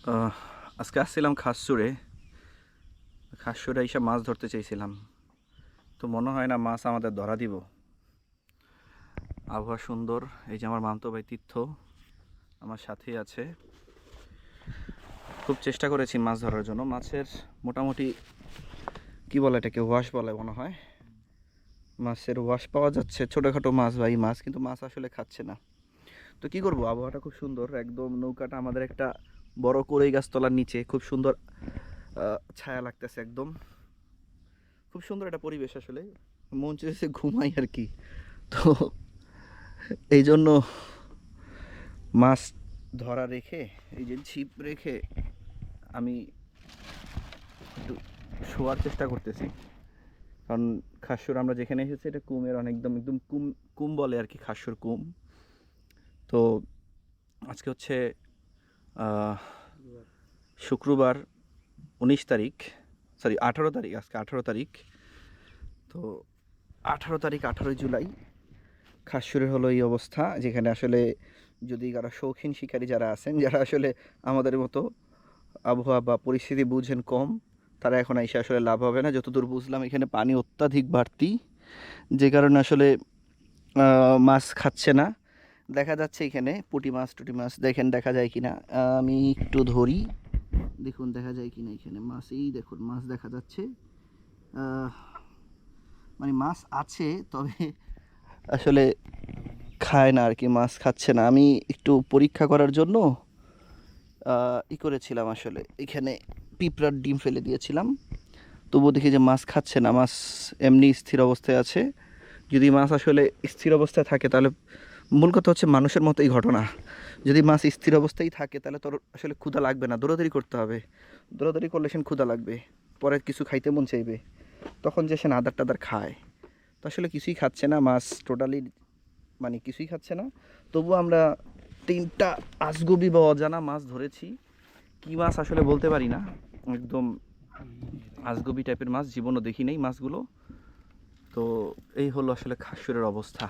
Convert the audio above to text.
আহ, আজকে আসছিলাম খাসছুরে। এসে মাছ ধরতে চাইছিলাম, তো মনে হয় না মাছ আমাদের ধরা দিব। আবহাওয়া সুন্দর, এই যে আমার মামতো ভাই তীর্থ আমার সাথেই আছে। খুব চেষ্টা করেছি মাছ ধরার জন্য। মাছের মোটামুটি কি বলে, এটাকে ওয়াশ বলে মনে হয়। মাছের ওয়াশ পাওয়া যাচ্ছে, ছোটোখাটো মাছ ভাই, মাছ কিন্তু মাছ আসলে খাচ্ছে না। তো কি করব, আবহাওয়াটা খুব সুন্দর, একদম নৌকাটা আমাদের একটা বড় কড়ই গাছতলার নিচে, খুব সুন্দর ছায়া লাগতেছে একদম। খুব সুন্দর একটা পরিবেশ আসলে, মন চেয়েছে ঘুমাই আর কি। তো এই জন্য মাছ ধরা রেখে, এই যে ছিপ রেখে আমি একটু শোয়ার চেষ্টা করতেছি। কারণ খাসুর আমরা যেখানে এসেছি এটা কুমের একদম একদম কুম কুম বলে আর কি, খাসুর কুম। তো আজকে হচ্ছে শুক্রবার 19 তারিখ, সরি 18 তারিখ, আজকে 18 তারিখ। তো 18 তারিখ, 18 জুলাই খাসুরের হলো এই অবস্থা, যেখানে আসলে যদি কারো শৌখিন শিকারী যারা আছেন, যারা আসলে আমাদের মতো আবহাওয়া বা পরিস্থিতি বুঝেন কম, তারা এখন এসে আসলে লাভ হবে না। যতদূর বুঝলাম এখানে পানি অত্যাধিক বাড়তি, যে কারণে আসলে মাছ খাচ্ছে না। দেখা যাচ্ছে এখানে পুঁটি মাছ টুটি মাছ, দেখেন দেখা যায় কিনা, আমি একটু ধরি, দেখুন দেখা যায় কিনা এখানে মাছ। এই দেখুন মাছ দেখা যাচ্ছে, মানে মাছ আছে, তবে আসলে খায় না আর কি, মাছ খাচ্ছে না। আমি একটু পরীক্ষা করার জন্য করেছিলাম আসলে, এখানে পিঁপড়ার ডিম ফেলে দিয়েছিলাম, তবুও দেখি যে মাছ খাচ্ছে না, মাছ এমনি স্থির অবস্থায় আছে। যদি মাছ আসলে স্থির অবস্থায় থাকে তাহলে, মূল কথা হচ্ছে মানুষের মতোই ঘটনা, যদি মাছ স্থির অবস্থায় থাকে তাহলে তোর আসলে ক্ষুধা লাগবে না, দৌড়াদৌড়ি করতে হবে। দৌড়াদৌড়ি করলে সে ক্ষুধা লাগবে, পরে কিছু খাইতে মন চাইবে, তখন যে সে আদার টাদার খায়। তো আসলে কিছুই খাচ্ছে না মাছ, টোটালি মানে কিছুই খাচ্ছে না। তবু আমরা 3টা আজগুবি বা অজানা মাছ ধরেছি। কী মাছ আসলে বলতে পারি না, একদম আজগুবি টাইপের মাছ, জীবনও দেখি নেই মাছগুলো। তো এই হলো আসলে খাসুরের অবস্থা।